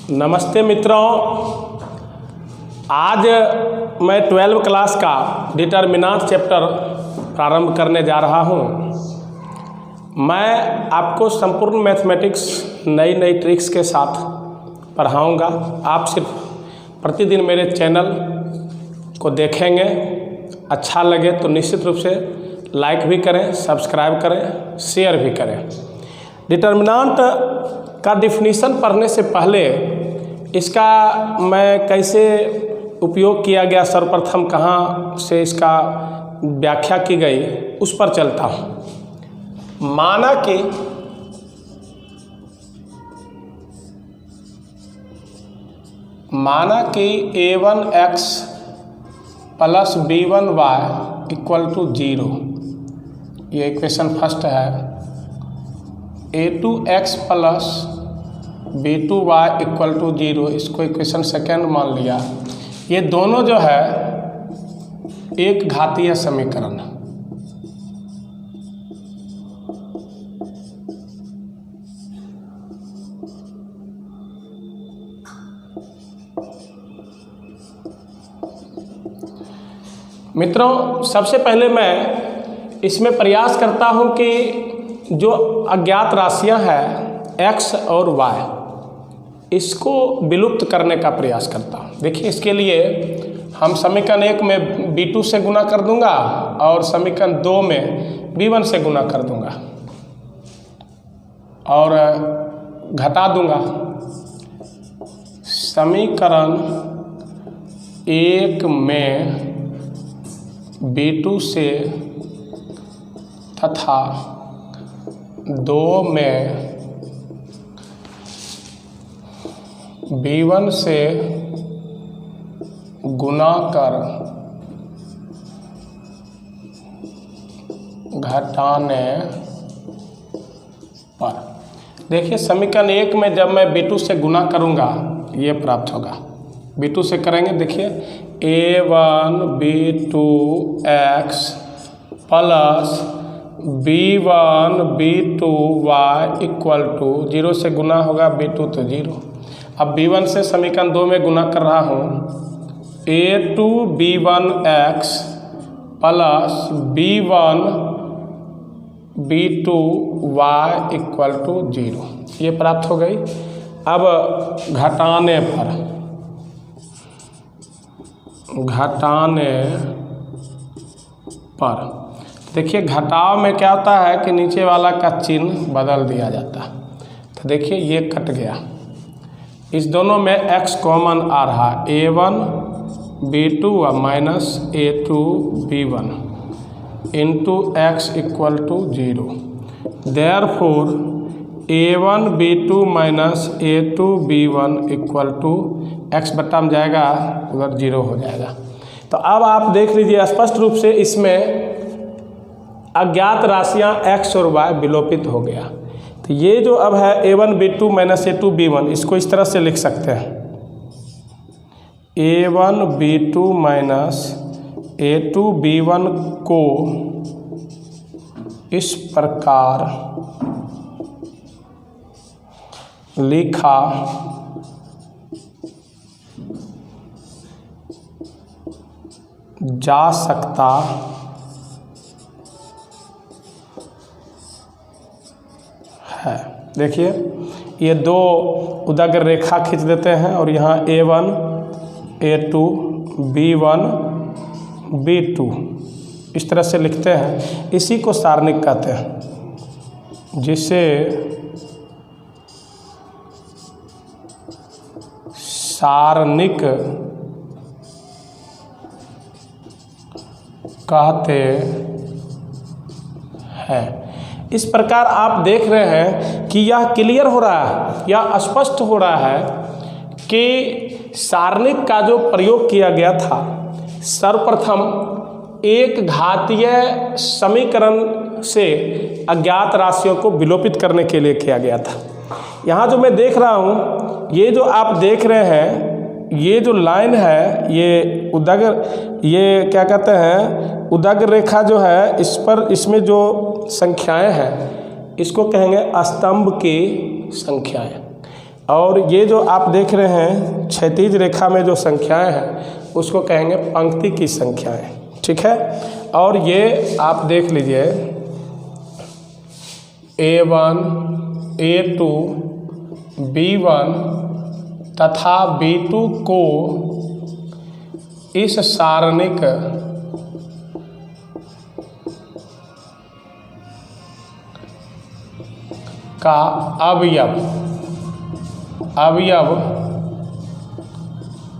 नमस्ते मित्रों, आज मैं 12वीं क्लास का डिटर्मिनेंट चैप्टर प्रारंभ करने जा रहा हूँ। मैं आपको संपूर्ण मैथमेटिक्स नई ट्रिक्स के साथ पढ़ाऊँगा। आप सिर्फ प्रतिदिन मेरे चैनल को देखेंगे, अच्छा लगे तो निश्चित रूप से लाइक भी करें, सब्सक्राइब करें, शेयर भी करें। डिटर्मिनेंट का डिफिनीशन पढ़ने से पहले इसका मैं कैसे उपयोग किया गया, सर्वप्रथम कहाँ से इसका व्याख्या की गई, उस पर चलता हूँ। माना कि a1x plus b1y equal to 0, ये इक्वेशन फर्स्ट है। a2x plus b2y equal to 0, इसको इक्वेशन सेकेंड मान लिया। ये दोनों जो है एक घातीय समीकरण। मित्रों, सबसे पहले मैं इसमें प्रयास करता हूं कि जो अज्ञात राशियां हैं x और y, इसको विलुप्त करने का प्रयास करता हूं। देखिए, इसके लिए हम समीकरण 1 में b2 से गुना कर दूंगा और समीकरण 2 में b1 से गुना कर दूंगा और घटा दूंगा। समीकरण 1 में b2 से तथा 2 में b1 से गुना कर घटाने पर, देखिए समीकरण 1 में जब मैं b2 से गुना करूंगा ये प्राप्त होगा। b2 से करेंगे, देखिए a1 b2x plus b1 b2y equal to 0 से गुना होगा b2 तो 0। अब b1 से समीकरण 2 में गुना कर रहा हूँ, a2 b1x plus b1 b2y equal to 0, ये प्राप्त हो गई। अब घटाने पर देखिए, घटाव में क्या होता है कि नीचे वाला का चिन्ह बदल दिया जाता है। तो देखिए ये कट गया, इस दोनों में x कॉमन आ रहा, a1 b2 minus a2 b1 into x equal to 0। Therefore a1 b2 minus a2 b1 equal to x बट्टा में जाएगा, उधर 0 हो जाएगा। तो अब आप देख लीजिए स्पष्ट रूप से इसमें अज्ञात राशियां x और y विलोपित हो गया। तो ये जो अब है a1 b2 minus a2 b1, इसको इस तरह से लिख सकते हैं, a1 b2 minus a2 b1 को इस प्रकार लिखा जा सकता है। देखिए ये दो उदागर रेखा खींच देते हैं और यहाँ a1 a2 b1 b2 इस तरह से लिखते हैं। इसी को सारणिक कहते हैं, जिसे सारणिक कहते हैं। इस प्रकार आप देख रहे हैं कि यह क्लियर हो रहा है, यह स्पष्ट हो रहा है कि सारणिक का जो प्रयोग किया गया था, सर्वप्रथम एक घातीय समीकरण से अज्ञात राशियों को विलोपित करने के लिए किया गया था। यहाँ जो मैं देख रहा हूँ, ये जो आप देख रहे हैं, ये जो लाइन है, ये उदागर, ये क्या कहते हैं, उदागर रेखा जो है, इस पर इसमें जो संख्याएं हैं इसको कहेंगे स्तंभ की संख्याएं। और ये जो आप देख रहे हैं क्षैतिज रेखा में जो संख्याएं हैं उसको कहेंगे पंक्ति की संख्याएं, ठीक है। और ये आप देख लीजिए A1, A2, B1 तथा B2 को इस सारणिक का अवयव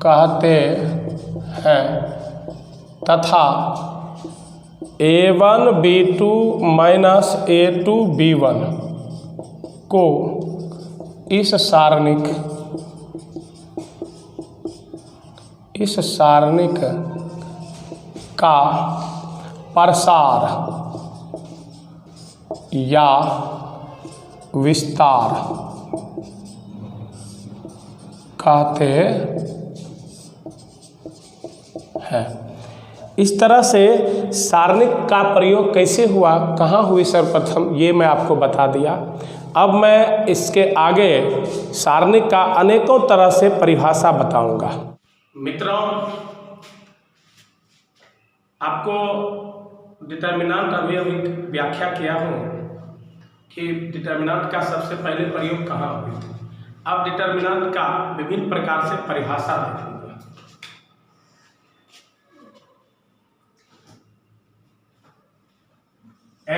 कहते हैं तथा A1 B2 minus A2 B1 को इस सारणिक का प्रसार या विस्तार कहते हैं। इस तरह से सारणिक का प्रयोग कैसे हुआ, कहाँ हुई सर्वप्रथम, ये मैं आपको बता दिया। अब मैं इसके आगे सारणिक का अनेकों तरह से परिभाषा बताऊंगा। मित्रों, आपको डिटर्मिनेंट अभी व्याख्या किया हूँ कि डिटर्मिनेंट का सबसे पहले प्रयोग कहाँ हुई थी। अब डिटर्मिनेंट का विभिन्न प्रकार से परिभाषा देखेंगे। n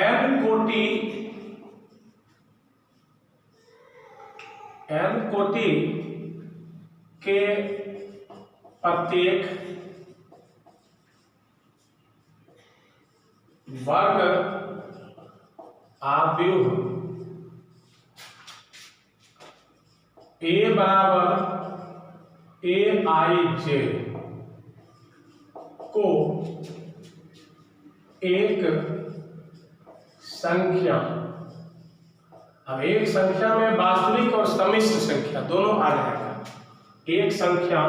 कोटि के प्रत्येक वर्ग आव्यूह A बराबर Aij को एक संख्या, अब एक संख्या में वास्तविक और सम्मिश्र संख्या दोनों आ जाएगा। एक संख्या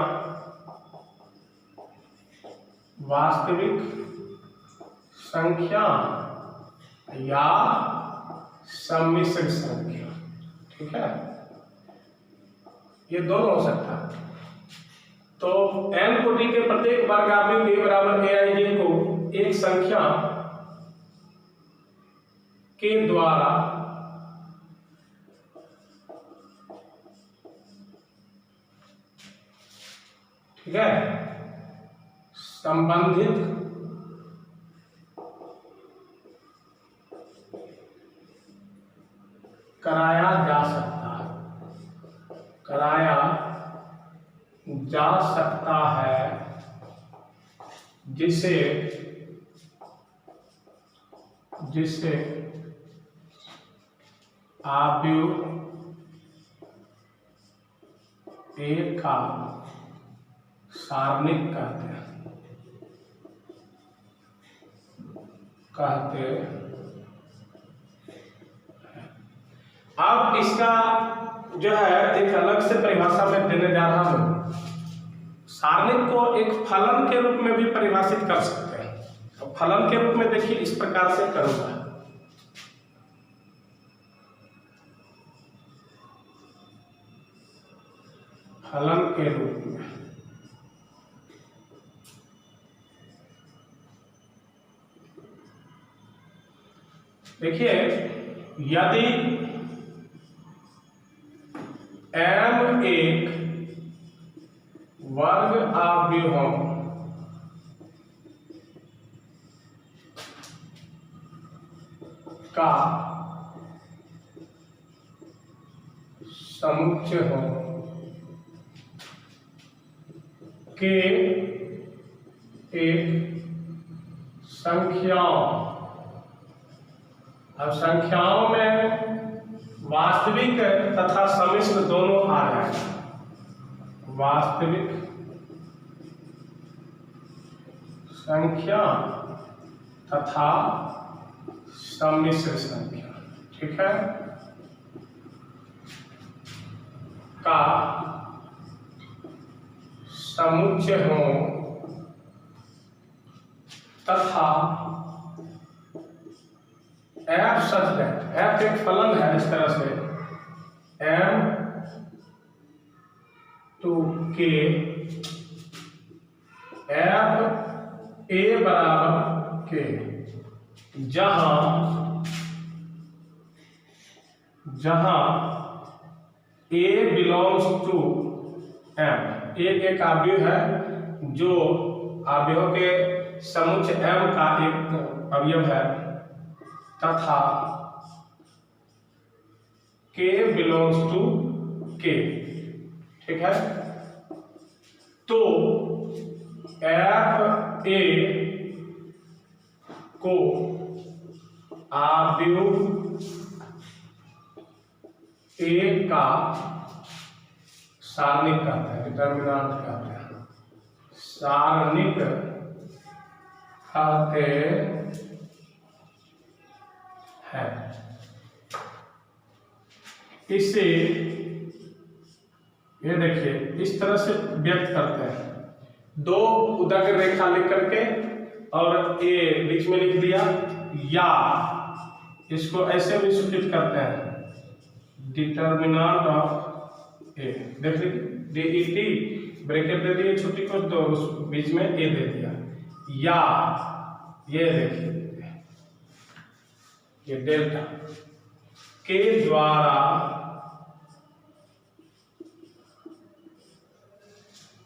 वास्तविक संख्या या सम्मिश्र संख्या, ठीक है, ये दोनों हो सकता है। तो n कोटि के प्रत्येक वर्ग आव्यूह A बराबर Aij को एक संख्या के द्वारा ठीक है संबंधित कराया जा सकता है जिसे आव्यूह A का सारणिक कहते हैं। अब इसका जो है एक अलग से परिभाषा में देने जा रहा हूं। सारणिक को एक फलन के रूप में भी परिभाषित कर सकते हैं। तो फलन के रूप में देखिए इस प्रकार से करूंगा। फलन के रूप में देखिए, यदि m एक वर्ग आव्यूहों का समुच्चय हो के एक संख्याओं, अब संख्याओं में वास्तविक तथा सम्मिश्र दोनों आ जाएगा। वास्तविक संख्या तथा सम्मिश्र संख्या, ठीक है, का समुच्चय हो तथा f सच है, f एक फलन है। इस तरह से m टू के एफ ए बराबर के, जहां ए बिलोंग्स टू एम, एक अवयव है जो अवयवों के समुच्चय एम का एक अवयव है, तथा के बिलोंग्स टू के, ठीक है। तो एफ ए को अवयव ए का सारणिक कहते हैं, डिटर्मिनेंट कहते हैं, सारणिक कहते हैं। इसे ये देखिए इस तरह से व्यक्त करते हैं, दो उदग्र रेखा लिख करके और ए बीच में लिख दिया, या इसको ऐसे भी सूचित करते हैं, डिटर्मिनेंट ऑफ ए, देख लीजिए DET ब्रैकेट दे दिए छोटी को, तो उस बीच में ए दे दिया, या ये देखिए ये डेल्टा के द्वारा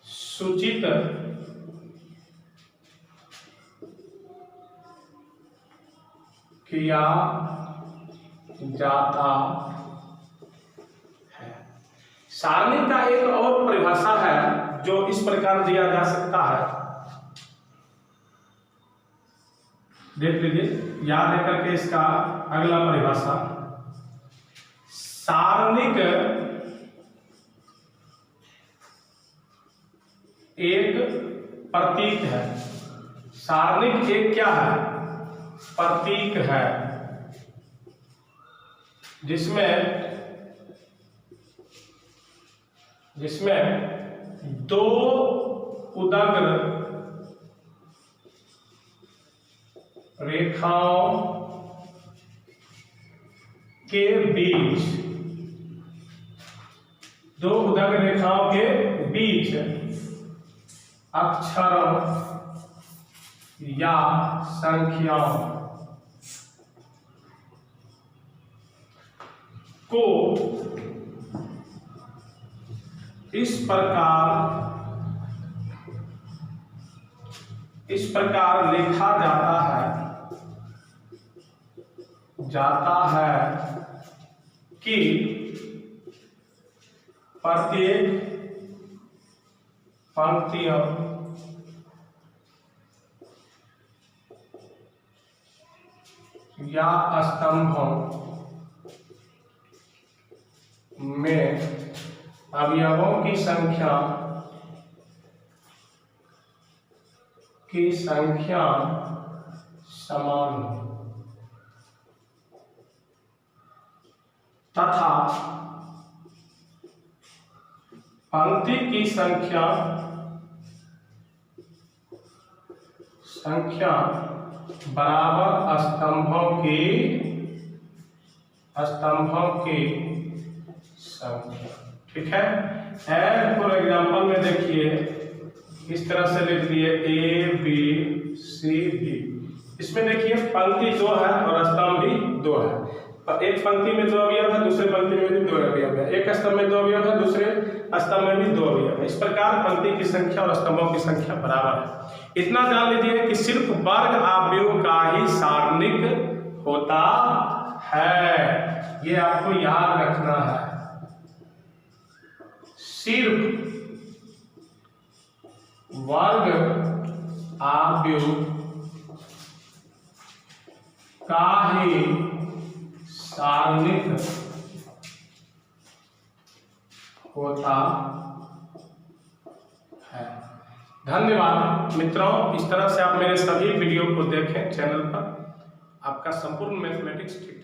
सूचित किया जाता है। सारणी का एक और परिभाषा है जो इस प्रकार दिया जा सकता है, देख लीजिए, याद है करके इसका अगला परिभाषा, सारणिक एक प्रतीक है। सारणिक एक क्या है? प्रतीक है, जिसमें दो उदग्र रेखाओं के बीच, दो उदग्र रेखाओं के बीच अक्षरों या संख्याओं को इस प्रकार लिखा जाता है कि प्रत्येक पंक्तियों या स्तंभों में अवयवों की संख्या समान हो, तथा पंक्ति की संख्या बराबर स्तंभों की संख्या, ठीक है। फॉर एग्जाम्पल में देखिए इस तरह से लिख दिए ABCD, इसमें देखिए पंक्ति 2 है और स्तंभ भी 2 है। एक पंक्ति में 2 अवयव है, दूसरे पंक्ति में भी 2 अवयव है, एक स्तंभ में 2 अवयव है, दूसरे स्तंभ में भी 2 अवयव है। इस प्रकार पंक्ति की संख्या और स्तंभों की संख्या बराबर है। इतना जान लीजिए कि सिर्फ वर्ग अवयव का ही सारणिक होता है, ये आपको याद रखना है। सिर्फ वर्ग अवयव का ही सारणिक होता है। धन्यवाद मित्रों, इस तरह से आप मेरे सभी वीडियो को देखें चैनल पर, आपका संपूर्ण मैथमेटिक्स ठीक